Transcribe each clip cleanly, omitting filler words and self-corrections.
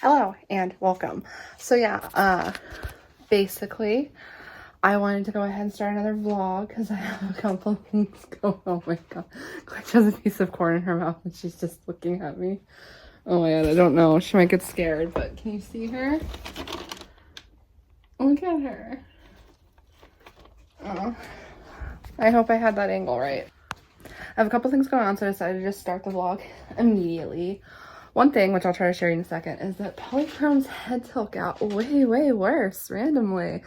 Hello and welcome. So yeah, basically I wanted to go ahead and start another vlog because I have a couple things going. Oh my god, Glitch has a piece of corn in her mouth and she's just looking at me. Oh my god, I don't know, she might get scared, but can you see her? Look at her. Oh, I hope I had that angle right. I have a couple things going on, so I decided to just start the vlog immediately. One thing, which I'll try to show you in a second, is that Polychrome's head tilt got way worse randomly,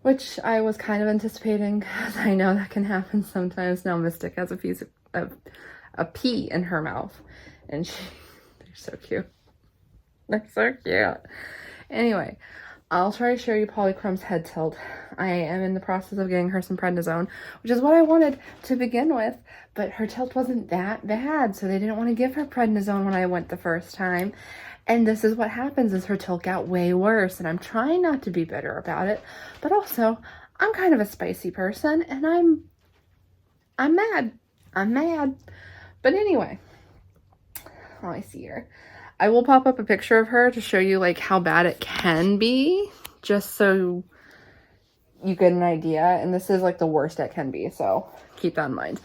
which I was kind of anticipating because I know that can happen sometimes. Now Mystic has a piece of a pea in her mouth, and they're so cute. They're so cute. Anyway, I'll try to show you Polychrome's head tilt. I am in the process of getting her some prednisone, which is what I wanted to begin with, but her tilt wasn't that bad, so they didn't want to give her prednisone when I went the first time. And this is what happens, is her tilt got way worse, and I'm trying not to be bitter about it, but also, I'm kind of a spicy person, and I'm mad. I'm mad. But anyway, let me see here. I will pop up a picture of her to show you like how bad it can be, just so you get an idea. And this is like the worst it can be, so keep that in mind.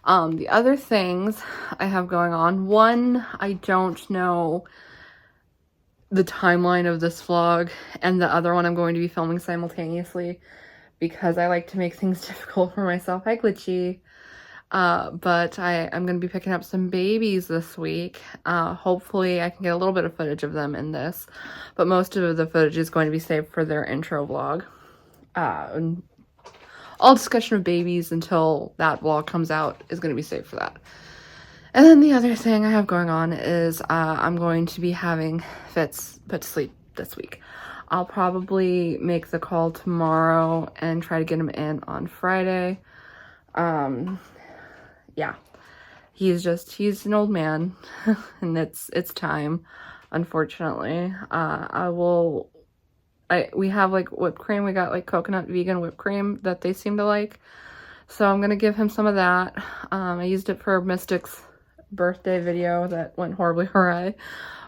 The other things I have going on, one, I don't know the timeline of this vlog, and the other one I'm going to be filming simultaneously because I like to make things difficult for myself. Hi, Glitchy. But I'm going to be picking up some babies this week. Hopefully I can get a little bit of footage of them in this, but most of the footage is going to be saved for their intro vlog. And all discussion of babies until that vlog comes out is going to be saved for that. And then the other thing I have going on is I'm going to be having Fitz put to sleep this week. I'll probably make the call tomorrow and try to get him in on Friday. Yeah, he's an old man and it's time, unfortunately. We have like whipped cream. We got like coconut vegan whipped cream that they seem to like. So I'm going to give him some of that. I used it for Mystic's birthday video that went horribly awry,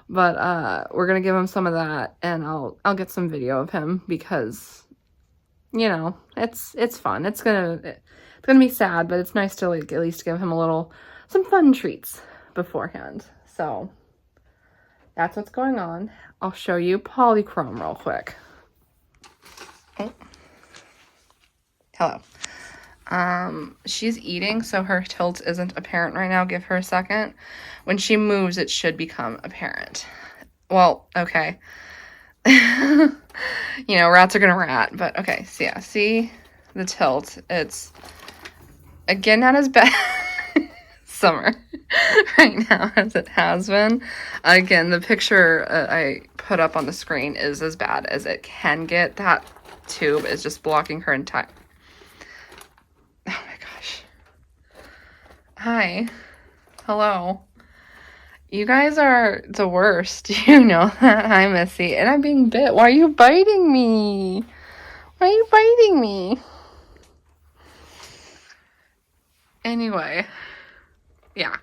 but we're going to give him some of that, and I'll get some video of him because, you know, it's fun. It's gonna be sad, but it's nice to like at least give him some fun treats beforehand. So that's what's going on. I'll show you Polychrome real quick. Oh. Hello. She's eating, so her tilt isn't apparent right now. Give her a second. When she moves, it should become apparent. Well, okay. You know, rats are gonna rat, but okay. So yeah, see the tilt. It's again not as bad summer right now as it has been. Again, the picture I put up on the screen is as bad as it can get. That tube is just blocking her entire... Oh my gosh. Hi. Hello. You guys are the worst. You know that. Hi, Missy. And I'm being bit. Why are you biting me? Why are you biting me? Anyway. Yeah.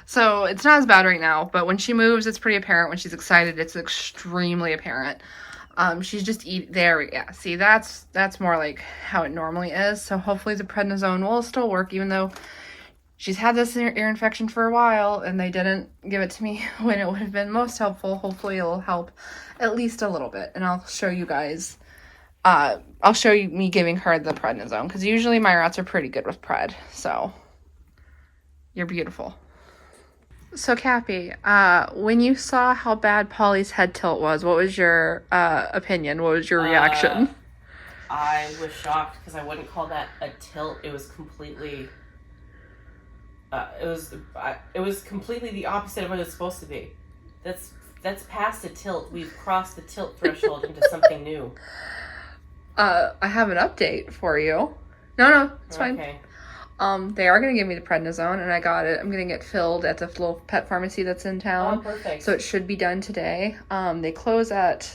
So it's not as bad right now, but when she moves, it's pretty apparent. When she's excited, it's extremely apparent. She's just there. Yeah. See, that's more like how it normally is. So hopefully the prednisone will still work, even though she's had this ear infection for a while and they didn't give it to me when it would have been most helpful. Hopefully it'll help at least a little bit. And I'll show you guys, I'll show you me giving her the prednisone, because usually my rats are pretty good with pred. So you're beautiful. So Cappy, when you saw how bad Polly's head tilt was, what was your opinion? What was your reaction? I was shocked because I wouldn't call that a tilt. It was completely... it was completely the opposite of what it's supposed to be. That's past a tilt. We've crossed the tilt threshold into something new. I have an update for you. No, it's fine. Okay. They are going to give me the prednisone, and I got it. I'm going to get filled at the little pet pharmacy that's in town. Oh, perfect. So it should be done today. They close at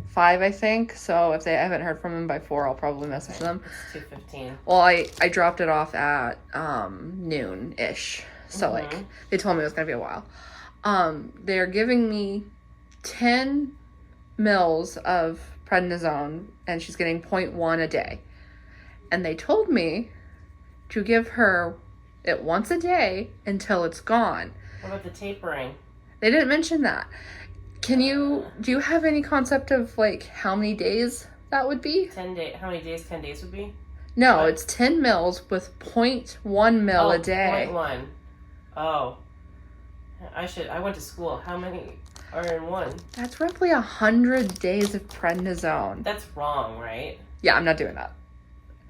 5, I think. So if I haven't heard from them by 4, I'll probably message them. It's 2:15. Well, I dropped it off at noon-ish. So, like, they told me it was going to be a while. They're giving me 10 mils of prednisone, and she's getting 0.1 a day. And they told me to give her it once a day until it's gone. What about the tapering? They didn't mention that. Do you have any concept of like how many days that would be? 10 days. How many days 10 days would be? No, it's 10 mils with 0.1 mil a day. 0.1. Oh. I went to school. How many are in one? That's roughly 100 days of prednisone. That's wrong, right? Yeah, I'm not doing that.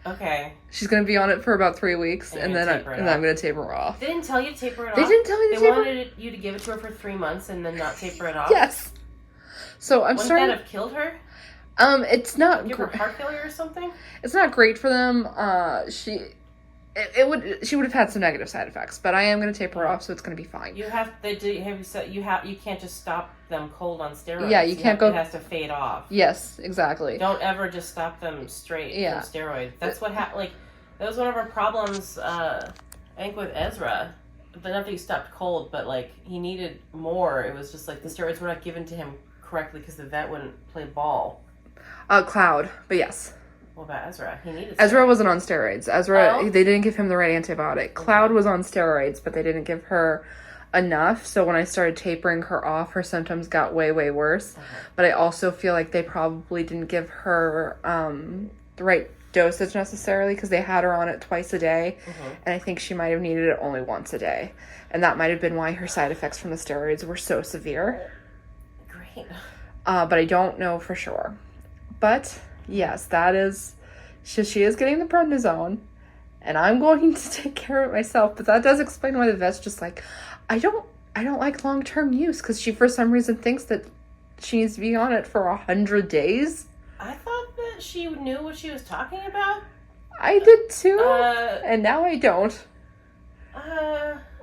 Okay. She's going to be on it for about 3 weeks, and then I'm going to taper her off. They didn't tell you to taper it off? They didn't tell me to taper. They wanted you to give it to her for 3 months and then not taper it off? Yes. So I'm Wouldn't starting. that have killed her? It's not. Give her heart failure or something? It's not great for them. She would have had some negative side effects, but I am going to taper her off, so it's going to be fine. You can't just stop them cold on steroids. Yeah, you can't go. It has to fade off. Yes, exactly. Don't ever just stop them straight from steroids. That's what happened. Like, that was one of our problems. I think with Ezra. But not that he stopped cold, but like he needed more. It was just like the steroids were not given to him correctly because the vet wouldn't play ball. Cloud, but yes. What about Ezra? He needed. Ezra wasn't on steroids. They didn't give him the right antibiotic. Cloud was on steroids, but they didn't give her enough. So when I started tapering her off, her symptoms got way, way worse. But I also feel like they probably didn't give her the right dosage necessarily because they had her on it twice a day. And I think she might have needed it only once a day. And that might have been why her side effects from the steroids were so severe. Great. But I don't know for sure. But yes, that is, she is getting the prednisone, and I'm going to take care of it myself. But that does explain why the vet's just like, I don't like long-term use, because she for some reason thinks that she needs to be on it for 100 days. I thought that she knew what she was talking about. I did too, and now I don't.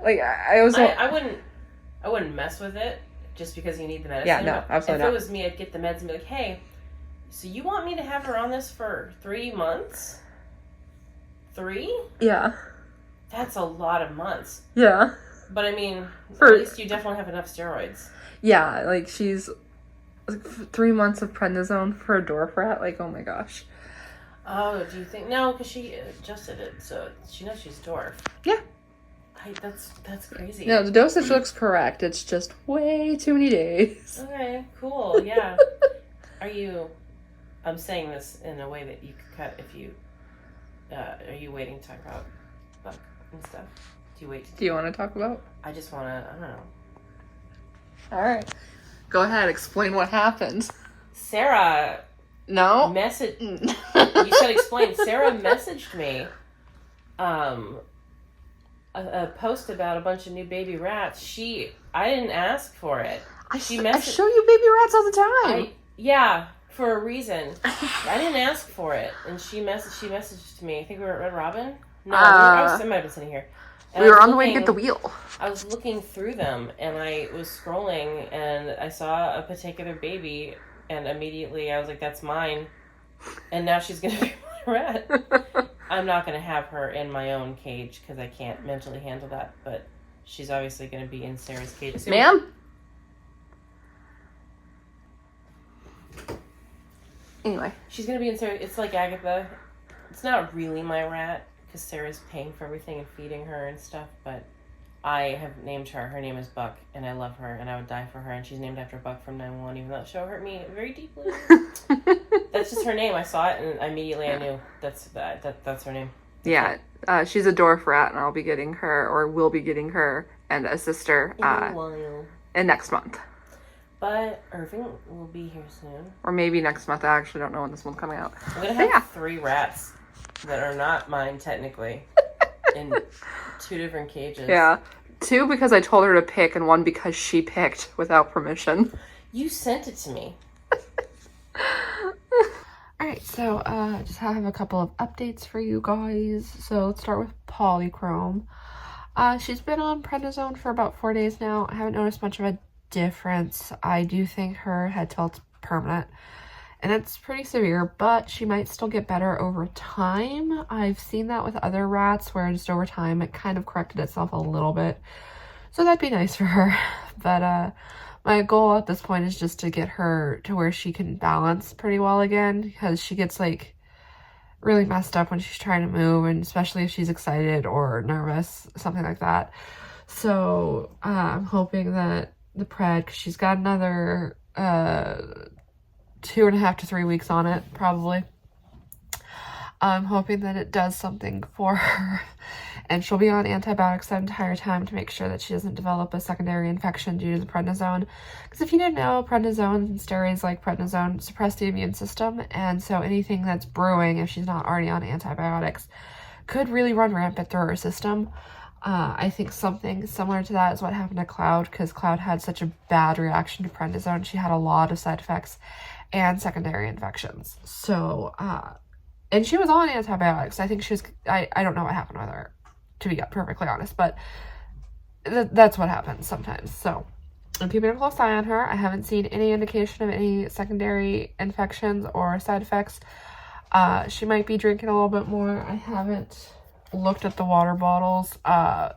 Like I wouldn't mess with it just because you need the medicine. Yeah, no, absolutely not. If it was me, I'd get the meds and be like, hey. So you want me to have her on this for 3 months? 3? Yeah. That's a lot of months. Yeah. But I mean, at least you definitely have enough steroids. Yeah, like she's 3 months of prednisone for a dwarf rat. Like, oh my gosh. Oh, do you think? No, because she adjusted it, so she knows she's dwarf. Yeah. That's crazy. No, the dosage looks correct. It's just way too many days. Okay, cool. Yeah. I'm saying this in a way that you could cut if you, are you waiting to talk about Buck and stuff? Do you want to talk about? I just want to, I don't know. All right. Go ahead, explain what happened. Sarah. No. You said explain. Sarah messaged me, a post about a bunch of new baby rats. I didn't ask for it. I show you baby rats all the time. Yeah. For a reason. I didn't ask for it. And she messaged me. I think we were at Red Robin. No, I might have been sitting here. And we were on the way to get the wheel. I was looking through them, and I was scrolling, and I saw a particular baby, and immediately I was like, that's mine. And now she's going to be my rat. I'm not going to have her in my own cage, because I can't mentally handle that, but she's obviously going to be in Sarah's cage. Ma'am? Anyway. She's going to be in Sarah. It's like Agatha. It's not really my rat because Sarah's paying for everything and feeding her and stuff, but I have named her. Her name is Buck, and I love her, and I would die for her, and she's named after Buck from 911, even though that show hurt me very deeply. That's just her name. I saw it, and immediately I knew that's her name. Yeah. She's a dwarf rat, and I'll be getting her, or will be getting her, and a sister in next month. But Irving will be here soon. Or maybe next month. I actually don't know when this one's coming out. I'm going to have 3 rats that are not mine, technically, in 2 different cages. Yeah. 2 because I told her to pick, and 1 because she picked without permission. You sent it to me. Alright, so just have a couple of updates for you guys. So let's start with Polychrome. She's been on prednisone for about 4 days now. I haven't noticed much of a difference. I do think her head tilt's permanent, and it's pretty severe, but she might still get better over time. I've seen that with other rats where just over time it kind of corrected itself a little bit, so that'd be nice for her. But My goal at this point is just to get her to where she can balance pretty well again, because she gets like really messed up when she's trying to move, and especially if she's excited or nervous, something like that. So I'm hoping that the pred, because she's got another 2.5 to 3 weeks on it, probably. I'm hoping that it does something for her, and she'll be on antibiotics that entire time to make sure that she doesn't develop a secondary infection due to the prednisone. Because if you didn't know, prednisone and steroids like prednisone suppress the immune system, and so anything that's brewing, if she's not already on antibiotics, could really run rampant through her system. I think something similar to that is what happened to Cloud, because Cloud had such a bad reaction to prednisone. She had a lot of side effects and secondary infections. So, and she was on antibiotics. I think she was, I don't know what happened with her, to be perfectly honest, but that's what happens sometimes. So I'm keeping a close eye on her. I haven't seen any indication of any secondary infections or side effects. She might be drinking a little bit more. I haven't looked at the water bottles,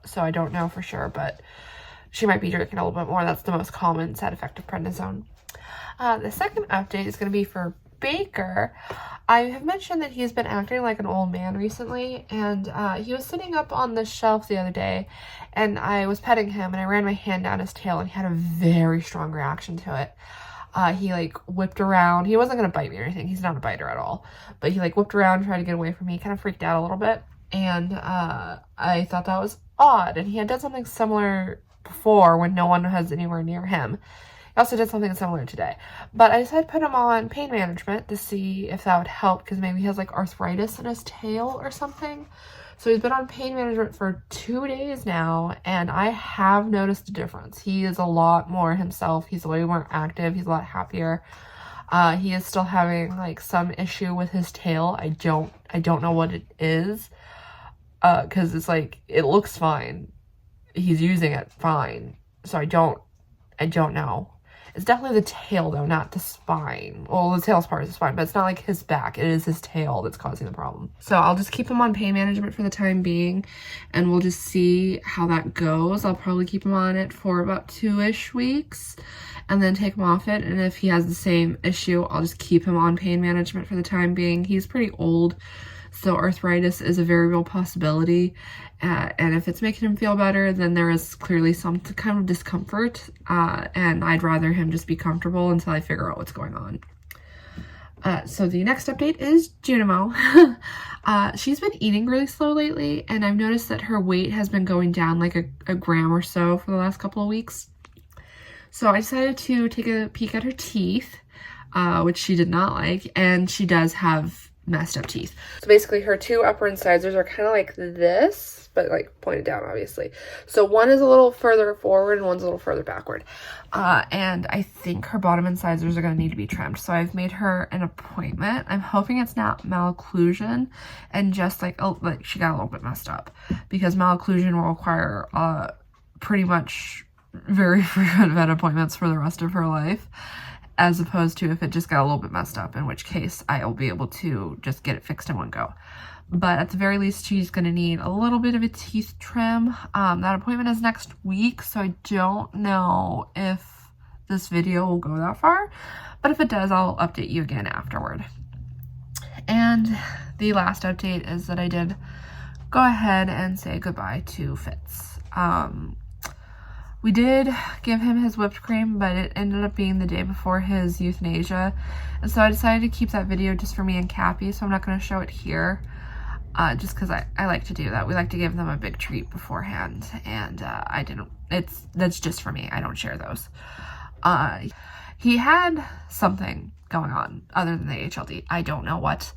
so I don't know for sure, but she might be drinking a little bit more. That's the most common side effect of prednisone. The second update is going to be for Baker. I have mentioned that he's been acting like an old man recently, and he was sitting up on the shelf the other day, and I was petting him, and I ran my hand down his tail, and he had a very strong reaction to it. He like whipped around. He wasn't going to bite me or anything. He's not a biter at all, but he like whipped around, tried to get away from me, kind of freaked out a little bit, and I thought that was odd, and he had done something similar before when no one was anywhere near him. I also did something similar today, but I decided to put him on pain management to see if that would help, because maybe he has like arthritis in his tail or something. So he's been on pain management for 2 days now, and I have noticed a difference. He is a lot more himself. He's way more active. He's a lot happier. He is still having like some issue with his tail. I don't know what it is, because it's like, it looks fine. He's using it fine. So I don't know. It's definitely the tail, though, not the spine. Well, the tail's part is the spine, but it's not like his back. It is his tail that's causing the problem. So I'll just keep him on pain management for the time being, and we'll just see how that goes. I'll probably keep him on it for about 2-ish weeks, and then take him off it. And if he has the same issue, I'll just keep him on pain management for the time being. He's pretty old, so arthritis is a very real possibility. And if it's making him feel better, then there is clearly some kind of discomfort, and I'd rather him just be comfortable until I figure out what's going on. So the next update is Junimo. She's been eating really slow lately, and I've noticed that her weight has been going down like a gram or so for the last couple of weeks. So I decided to take a peek at her teeth, which she did not like, and she does have messed up teeth. So basically her two upper incisors are kind of like this, but like pointed down, obviously. So one is a little further forward and one's a little further backward. And I think her bottom incisors are going to need to be trimmed. So I've made her an appointment. I'm hoping it's not malocclusion and just like she got a little bit messed up, because malocclusion will require pretty much very frequent vet appointments for the rest of her life, as opposed to if it just got a little bit messed up, in which case I will be able to just get it fixed in one go. But at the very least, she's going to need a little bit of a teeth trim. That appointment is next week, so I don't know if this video will go that far, but if it does, I'll update you again afterward. And the last update is that I did go ahead and say goodbye to Fitz. We did give him his whipped cream, but it ended up being the day before his euthanasia. And so I decided to keep that video just for me and Cappy, so I'm not going to show it here. Just because I like to do that. We like to give them a big treat beforehand, and that's just for me. I don't share those. He had something going on other than the HLD. I don't know what.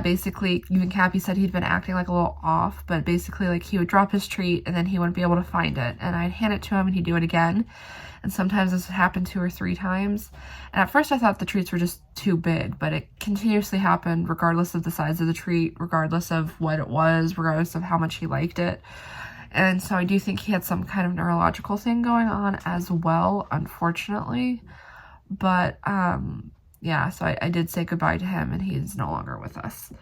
Basically, even Cappy said he'd been acting like a little off, but basically like he would drop his treat and then he wouldn't be able to find it, and I'd hand it to him and he'd do it again, and sometimes this would happen 2 or 3 times. And at first I thought the treats were just too big, but it continuously happened regardless of the size of the treat, regardless of what it was, regardless of how much he liked it. And so I do think he had some kind of neurological thing going on as well, unfortunately. But yeah, so I did say goodbye to him, and he's no longer with us.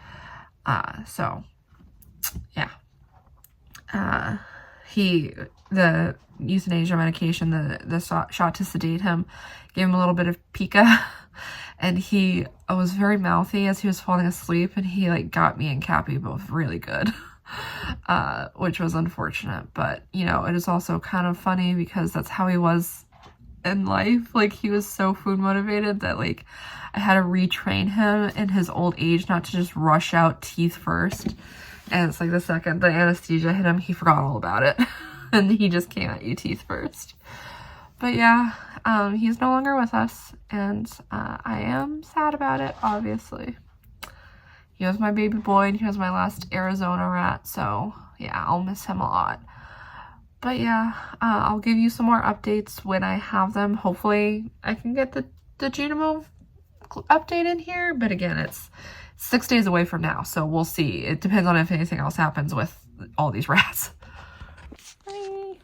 So, yeah. the euthanasia medication, the shot to sedate him, gave him a little bit of pica, and he was very mouthy as he was falling asleep, and he like got me and Cappy both really good, which was unfortunate, but you know, it is also kind of funny because that's how he was in life. Like, he was so food motivated that like I had to retrain him in his old age not to just rush out teeth first. And it's like the second the anesthesia hit him, he forgot all about it. And he just came at you teeth first. But yeah, he's no longer with us. And I am sad about it, obviously. He was my baby boy and he was my last Arizona rat. So yeah, I'll miss him a lot. But yeah, I'll give you some more updates when I have them. Hopefully I can get the Junimo update in here. But again, it's 6 days away from now, so we'll see. It depends on if anything else happens with all these rats. Hi.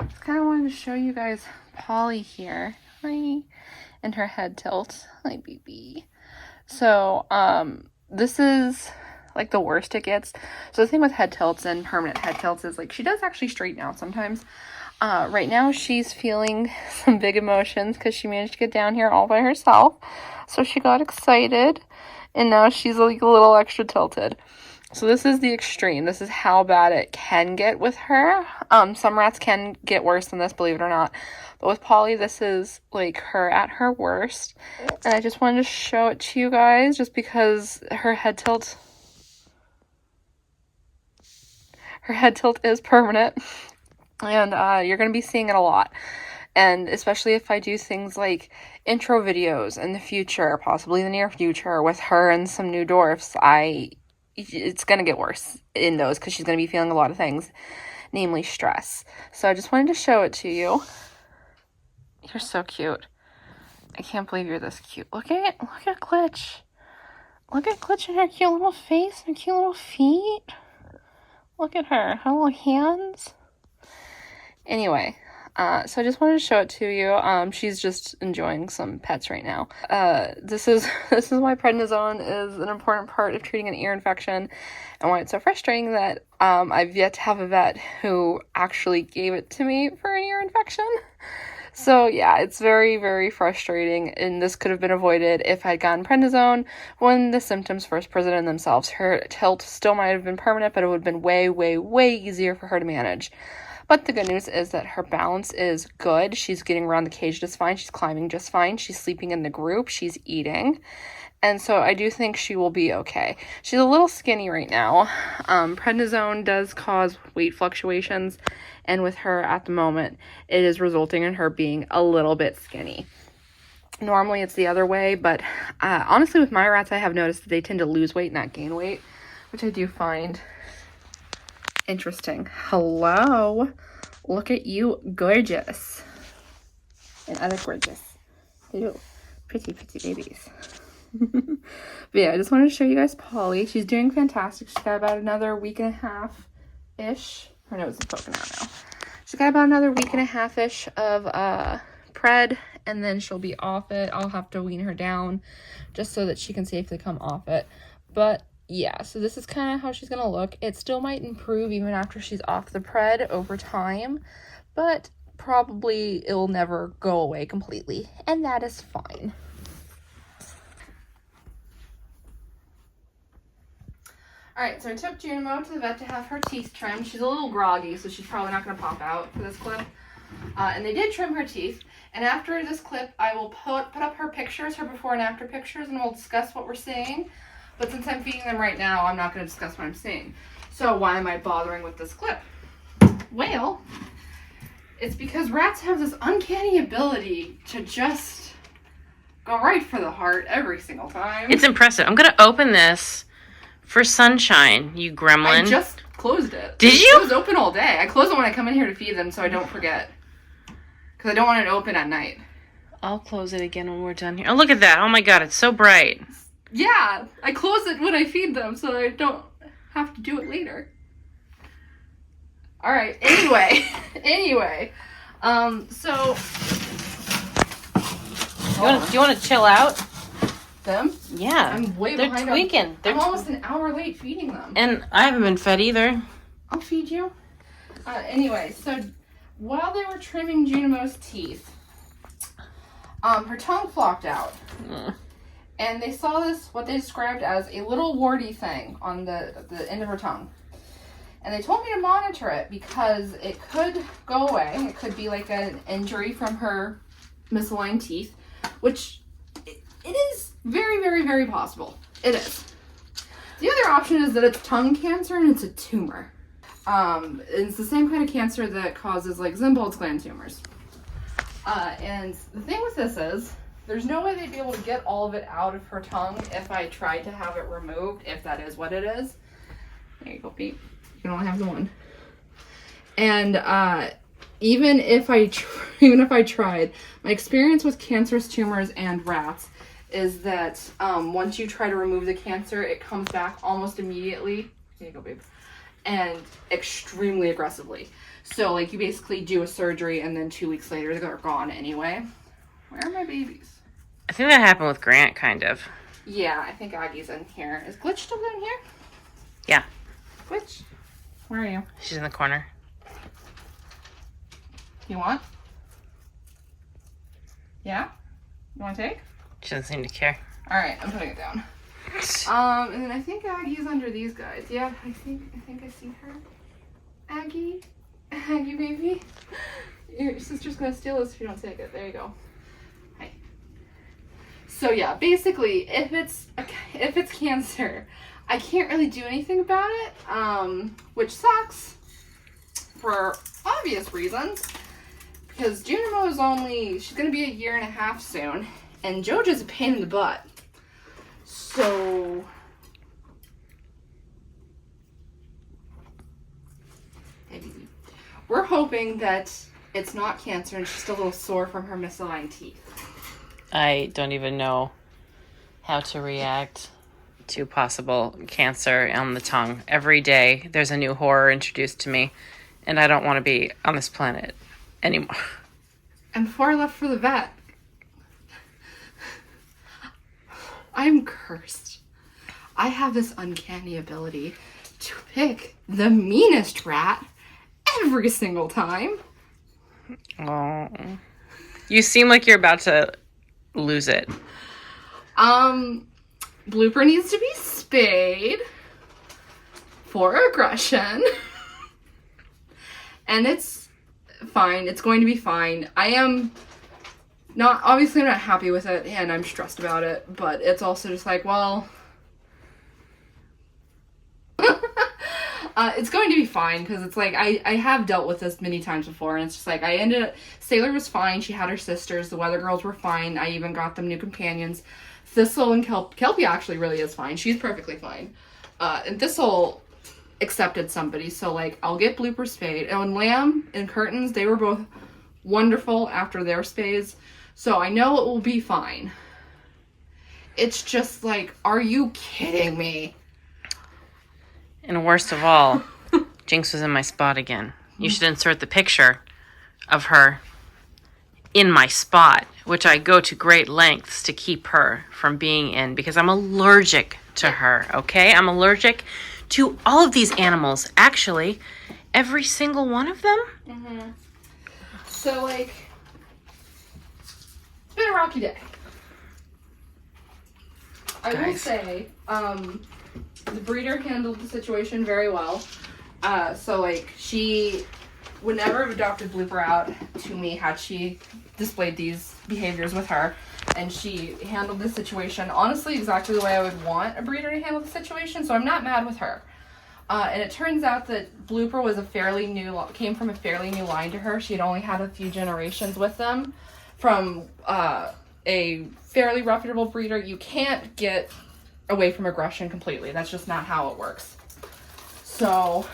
Just kind of wanted to show you guys Polly here. Hi. And her head tilt. Hi, baby. So, this is like the worst it gets. So the thing with head tilts and permanent head tilts is like she does actually straighten out sometimes. Right now she's feeling some big emotions because she managed to get down here all by herself. So she got excited. And now she's like a little extra tilted. So this is the extreme. This is how bad it can get with her. Some rats can get worse than this, believe it or not. But with Polly, this is like her at her worst. And I just wanted to show it to you guys just because her head tilt is permanent. And you're going to be seeing it a lot. And especially if I do things like intro videos in the future, possibly the near future, with her and some new dwarfs, it's going to get worse in those because she's going to be feeling a lot of things, namely stress. So I just wanted to show it to you. You're so cute. I can't believe you're this cute. Look at Glitch. Look at Glitch and her cute little face and her cute little feet. Look at her little hands. Anyway. So I just wanted to show it to you. She's just enjoying some pets right now. This is why prednisone is an important part of treating an ear infection, and why it's so frustrating that I've yet to have a vet who actually gave it to me for an ear infection. So yeah, it's very, very frustrating, and this could have been avoided if I'd gotten prednisone when the symptoms first presented themselves. Her tilt still might have been permanent, but it would have been way, way, way easier for her to manage. But the good news is that her balance is good. She's getting around the cage just fine. She's climbing just fine. She's sleeping in the group. She's eating. And so I do think she will be okay. She's a little skinny right now. Prednisone does cause weight fluctuations. And with her at the moment, it is resulting in her being a little bit skinny. Normally it's the other way. But honestly, with my rats, I have noticed that they tend to lose weight, not gain weight, which I do find interesting. Hello. Look at you, gorgeous. And other gorgeous. Hello. Pretty, pretty babies. But yeah, I just wanted to show you guys Polly. She's doing fantastic. She's got about another week and a half-ish. Her nose is poking out now. She's got about another week and a half-ish of pred, and then she'll be off it. I'll have to wean her down just so that she can safely come off it. But yeah, so this is kind of how she's going to look. It still might improve even after she's off the pred over time, but probably it'll never go away completely, and that is fine. Alright, so I took Junimo to the vet to have her teeth trimmed. She's a little groggy, so she's probably not going to pop out for this clip. And they did trim her teeth. And after this clip, I will put up her pictures, her before and after pictures, and we'll discuss what we're seeing. But since I'm feeding them right now, I'm not going to discuss what I'm seeing. So why am I bothering with this clip? Well, it's because rats have this uncanny ability to just go right for the heart every single time. It's impressive. I'm going to open this for sunshine, you gremlin. I just closed it. Did you? It was open all day. I close it when I come in here to feed them so I don't forget. Because I don't want it open at night. I'll close it again when we're done here. Oh, look at that. Oh my god, it's so bright. Yeah, I close it when I feed them so I don't have to do it later. Alright, anyway. So... Do you want to chill out? Them? Yeah. I'm way They're behind tweaking. I'm almost an hour late feeding them. And I haven't been fed either. I'll feed you. Anyway, so while they were trimming Junimo's teeth, her tongue flopped out. And they saw this, what they described as a little warty thing on the end of her tongue. And they told me to monitor it because it could go away. It could be like an injury from her misaligned teeth, which it is very, very, very possible. It is. The other option is that it's tongue cancer and it's a tumor. It's the same kind of cancer that causes like Zimbal's gland tumors. And the thing with this is, there's no way they'd be able to get all of it out of her tongue if I tried to have it removed, if that is what it is. There you go, Pete. You can only have the one. And even if I tried, my experience with cancerous tumors and rats is that once you try to remove the cancer, it comes back almost immediately. There you go, babe. And extremely aggressively. So, like, you basically do a surgery and then 2 weeks later they're gone anyway. Where are my babies? I think that happened with Grant, kind of. Yeah, I think Aggie's in here. Is Glitch still in here? Yeah. Glitch? Where are you? She's in the corner. You want? Yeah? You want to take? She doesn't seem to care. Alright, I'm putting it down. And then I think Aggie's under these guys. Yeah, I think I see her. Aggie? Aggie, baby? Your sister's gonna steal this if you don't take it. There you go. Hi. So yeah, basically, if it's cancer, I can't really do anything about it, which sucks for obvious reasons, because Junimo is she's gonna be 1.5 years soon, and Jojo's a pain in the butt. So we're hoping that it's not cancer and she's still a little sore from her misaligned teeth. I don't even know how to react to possible cancer on the tongue. Every day there's a new horror introduced to me, and I don't want to be on this planet anymore. And before I left for the vet, I'm cursed. I have this uncanny ability to pick the meanest rat every single time. Oh, you seem like you're about to lose it. Blooper needs to be spayed for aggression. And it's fine. It's going to be fine. Obviously I'm not happy with it and I'm stressed about it, but it's also just like, well, it's going to be fine, because it's like, I have dealt with this many times before, and it's just like, Sailor was fine, she had her sisters, the Weather Girls were fine, I even got them new companions. Thistle and Kelpie actually really is fine, she's perfectly fine. And Thistle accepted somebody, so like, I'll get Blooper spayed. And Lamb and Curtains, they were both wonderful after their spays, so I know it will be fine. It's just like, are you kidding me? And worst of all, Jinx was in my spot again. You should insert the picture of her in my spot, which I go to great lengths to keep her from being in, because I'm allergic to her, okay? I'm allergic to all of these animals. Actually, every single one of them. Mm-hmm. So, like, it's been a rocky day. I will say, the breeder handled the situation very well. So, like, she would never have adopted Blooper out to me had she displayed these behaviors with her. And she handled the situation, honestly, exactly the way I would want a breeder to handle the situation. So I'm not mad with her. And it turns out that Blooper was came from a fairly new line to her. She had only had a few generations with them. From a fairly reputable breeder, you can't get away from aggression completely. That's just not how it works. So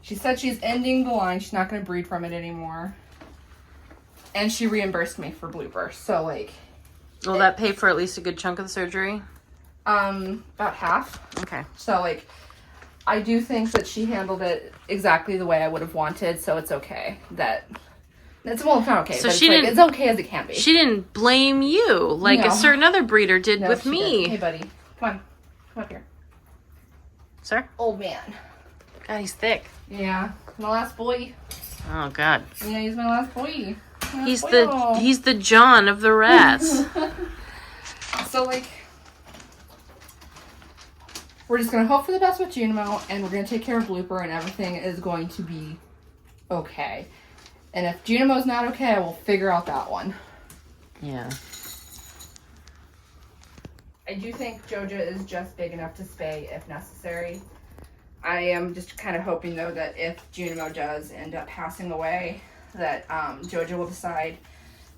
she said she's ending the line. She's not going to breed from it anymore. And she reimbursed me for Blooper. So, like, will that pay for at least a good chunk of the surgery? About half. Okay. So, like, I do think that she handled it exactly the way I would have wanted, so it's okay. It's not okay, so but it's okay as it can be. She didn't blame you like a certain other breeder did with me. Hey, buddy. Come on. Come up here. Sir? Old man. God, he's thick. Yeah, my last boy. Oh God. Yeah, he's my last boy. He's the John of the rats. So like, we're just gonna hope for the best with Junimo, and we're gonna take care of Blooper, and everything is going to be okay. And if Junimo's not okay, we'll figure out that one. Yeah. I do think Joja is just big enough to spay if necessary. I am just kind of hoping, though, that if Junimo does end up passing away, that Joja will decide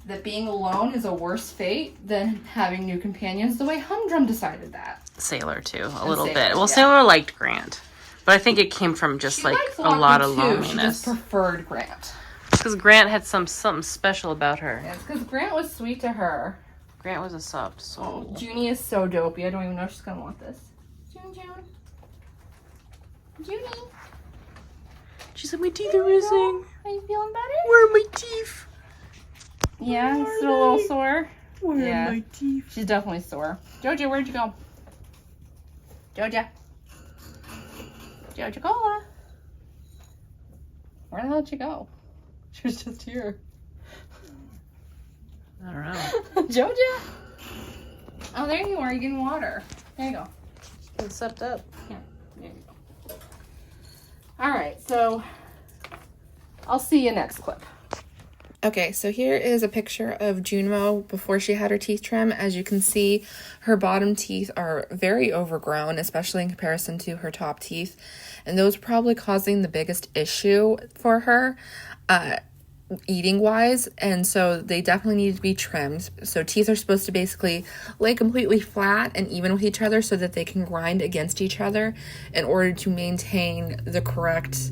that being alone is a worse fate than having new companions, the way Humdrum decided that. Sailor, too, a little Sailor, bit. Well, yeah. Sailor liked Grant, but I think it came from just, She like, likes a lot of Lockie, too. loneliness. She just preferred Grant. Because Grant had something special about her. Yeah, it's because Grant was sweet to her. Grant was a soft soul. Oh, Junie is so dopey. I don't even know if she's going to want this. Junie. She said, my teeth are missing. Are you feeling better? Where are my teeth? Yeah, still a little sore. Where are my teeth? She's definitely sore. Joja, where'd you go? Joja. Joja Cola. Where the hell did she go? She was just here. I don't know. Joja. Oh, there you are. You're getting water. There you go. It's sucked up. Yeah, there you go. All right, so I'll see you next clip. Okay, so here is a picture of Junimo before she had her teeth trim. As you can see, her bottom teeth are very overgrown, especially in comparison to her top teeth. And those are probably causing the biggest issue for her, eating-wise. And so they definitely need to be trimmed. So teeth are supposed to basically lay completely flat and even with each other so that they can grind against each other in order to maintain the correct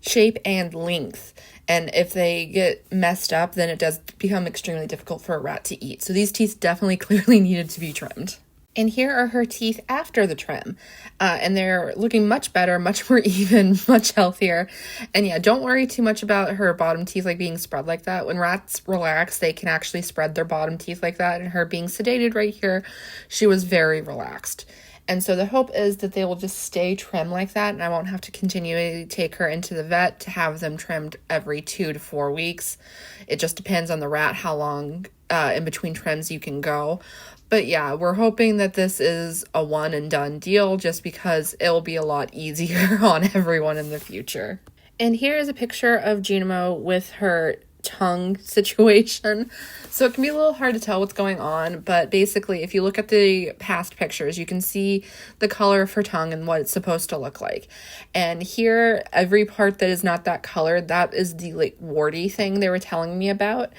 shape and length. And if they get messed up, then it does become extremely difficult for a rat to eat. So these teeth definitely clearly needed to be trimmed. And here are her teeth after the trim. And they're looking much better, much more even, much healthier. And yeah, don't worry too much about her bottom teeth like being spread like that. When rats relax, they can actually spread their bottom teeth like that. And her being sedated right here, she was very relaxed. And so the hope is that they will just stay trim like that, and I won't have to continually take her into the vet to have them trimmed every 2 to 4 weeks. It just depends on the rat how long in between trims you can go. But yeah, we're hoping that this is a one and done deal just because it'll be a lot easier on everyone in the future. And here is a picture of Junimo with her tongue situation. So it can be a little hard to tell what's going on, but basically if you look at the past pictures, you can see the color of her tongue and what it's supposed to look like. And here, every part that is not that color, that is the like warty thing they were telling me about.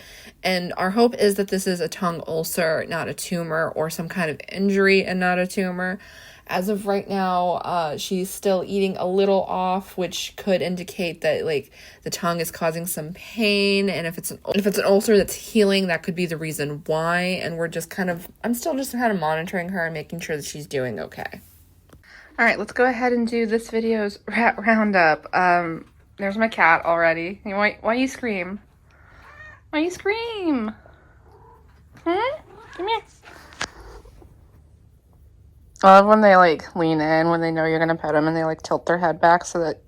And our hope is that this is a tongue ulcer, not a tumor, or some kind of injury and not a tumor. As of right now, she's still eating a little off, which could indicate that like the tongue is causing some pain. And if it's an ulcer that's healing, that could be the reason why. And we're just I'm still just kind of monitoring her and making sure that she's doing okay. All right, let's go ahead and do this video's rat roundup. There's my cat already. Why you scream? Why you scream? Come here. I love when they like lean in when they know you're gonna pet them and they like tilt their head back so that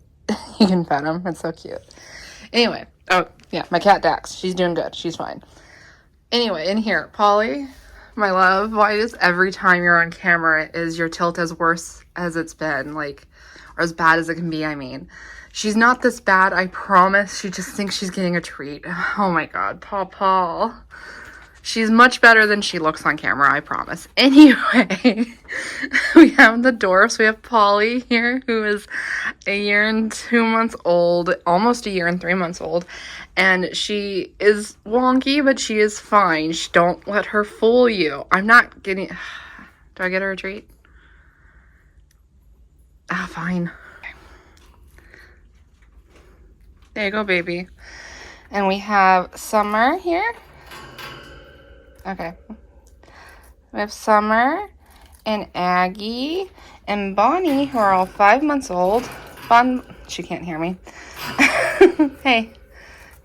you can pet them. It's so cute. Anyway, oh yeah, my cat Dax. She's doing good. She's fine. Anyway, in here, Polly, my love, why is every time you're on camera is your tilt as worse as it's been, like, or as bad as it can be, I mean. She's not this bad, I promise. She just thinks she's getting a treat. Oh my god, Paul. She's much better than she looks on camera, I promise. Anyway, we have the dwarfs. We have Polly here, who is 1 year and 2 months old, almost 1 year and 3 months old. And she is wonky, but she is fine. Don't let her fool you. I'm not getting... Do I get her a treat? Ah, fine. There you go, baby. And we have Summer here. Okay. We have Summer and Aggie and Bonnie, who are all 5 months old. She can't hear me. Hey,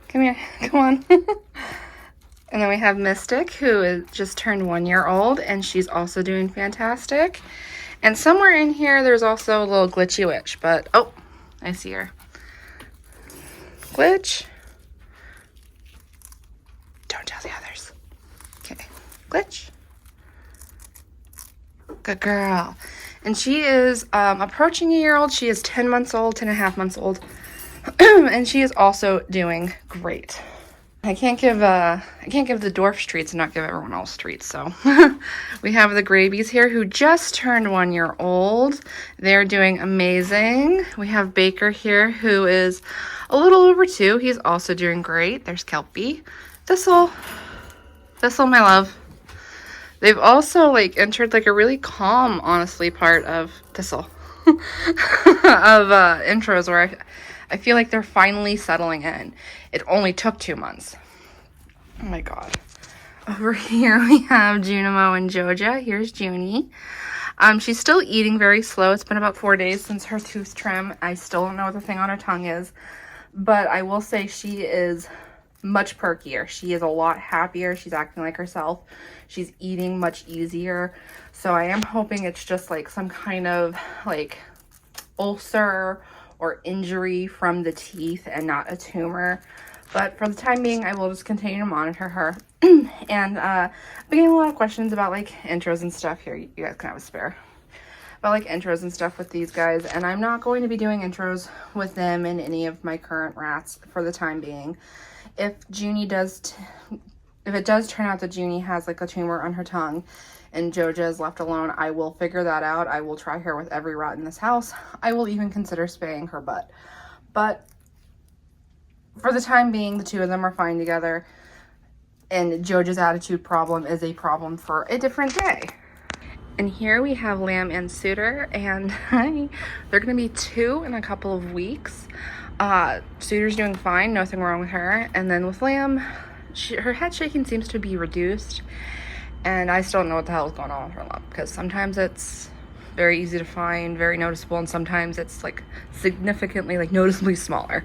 come here. Come on. And then we have Mystic, who is just turned 1 year old, and she's also doing fantastic. And somewhere in here, there's also a little glitchy witch, but, oh, I see her. Glitch. Don't tell the others. Okay. Glitch. Good girl. And she is approaching a year old. She is 10 months old, 10 and a half months old. And she is also doing great. I can't give the dwarf treats and not give everyone else treats. So we have the Grabies here who just turned 1 year old. They're doing amazing. We have Baker here who is a little over 2. He's also doing great. There's Kelpie. Thistle, my love. They've also like entered like a really calm, honestly, part of Thistle of intros where I feel like they're finally settling in. It only took 2 months. Oh my god. Over here we have Junimo and Joja. Here's Junie. She's still eating very slow. It's been about 4 days since her tooth trim. I still don't know what the thing on her tongue is. But I will say she is much perkier. She is a lot happier. She's acting like herself. She's eating much easier. So I am hoping it's just like some kind of like ulcer or injury from the teeth and not a tumor. But for the time being, I will just continue to monitor her. And I'm getting a lot of questions about like intros and stuff. Here, you guys can have a spare. About like intros and stuff with these guys. And I'm not going to be doing intros with them and any of my current rats for the time being. If Junie if it does turn out that Junie has like a tumor on her tongue and Joja is left alone, I will figure that out. I will try her with every rat in this house. I will even consider spaying her butt. But for the time being, the two of them are fine together. And Joja's attitude problem is a problem for a different day. And here we have Lamb and Suitor, and they're going to be 2 in a couple of weeks. Suitor's doing fine, nothing wrong with her. And then with Lamb, her head shaking seems to be reduced. And I still don't know what the hell is going on with her lump, because sometimes it's very easy to find, very noticeable, and sometimes it's like significantly, like noticeably smaller.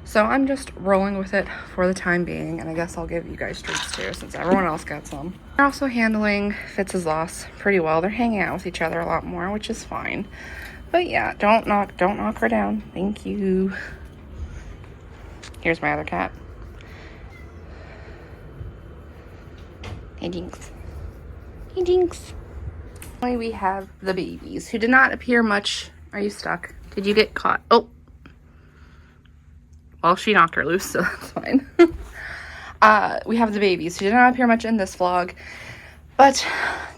So I'm just rolling with it for the time being, and I guess I'll give you guys treats too, since everyone else got some. They're also handling Fitz's loss pretty well. They're hanging out with each other a lot more, which is fine. But yeah, don't knock her down. Thank you. Here's my other cat. Hey, Jinx. Hey, Jinx. Finally, we have the babies, who did not appear much. Are you stuck? Did you get caught? Oh. Well, she knocked her loose, so that's fine. We have the babies, who did not appear much in this vlog, but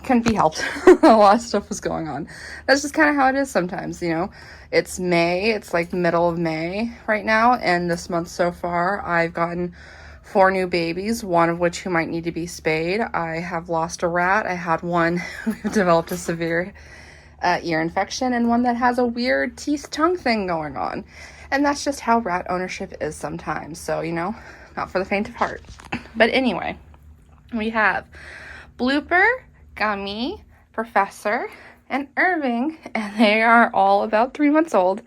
couldn't be helped. A lot of stuff was going on. That's just kind of how it is sometimes, you know. It's May. It's like middle of May right now, and this month so far, I've gotten 4 new babies, one of which who might need to be spayed. I have lost a rat. I had one who developed a severe ear infection, and one that has a weird teeth-tongue thing going on. And that's just how rat ownership is sometimes. So, you know, not for the faint of heart. But anyway, we have Blooper, Gummy, Professor, and Irving. And they are all about 3 months old.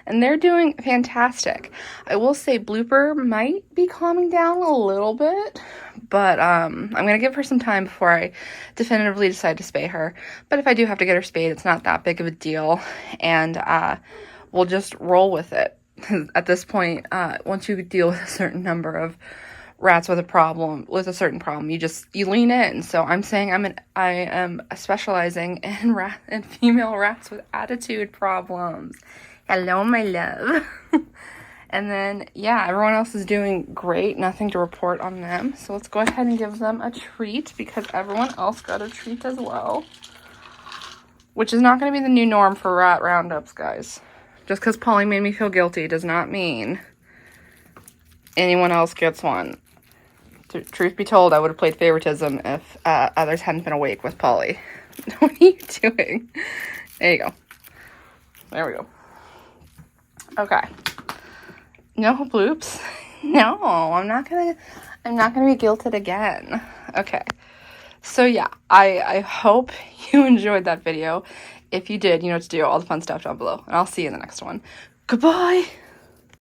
And they're doing fantastic. I will say Blooper might be calming down a little bit. But I'm going to give her some time before I definitively decide to spay her. But if I do have to get her spayed, it's not that big of a deal. And we'll just roll with it. At this point, once you deal with a certain number of rats with a certain problem, you lean in. So I'm saying I am specializing in female rats with attitude problems. Hello, my love. And then, yeah, everyone else is doing great. Nothing to report on them. So let's go ahead and give them a treat, because everyone else got a treat as well. Which is not going to be the new norm for rat roundups, guys. Just because Polly made me feel guilty does not mean anyone else gets one. Truth be told, I would have played favoritism if others hadn't been awake with Polly. What are you doing? There you go. There we go. Okay. No bloops. No, I'm not gonna be guilted again. Okay. So yeah, I hope you enjoyed that video. If you did, you know what to do. All the fun stuff down below. And I'll see you in the next one. Goodbye!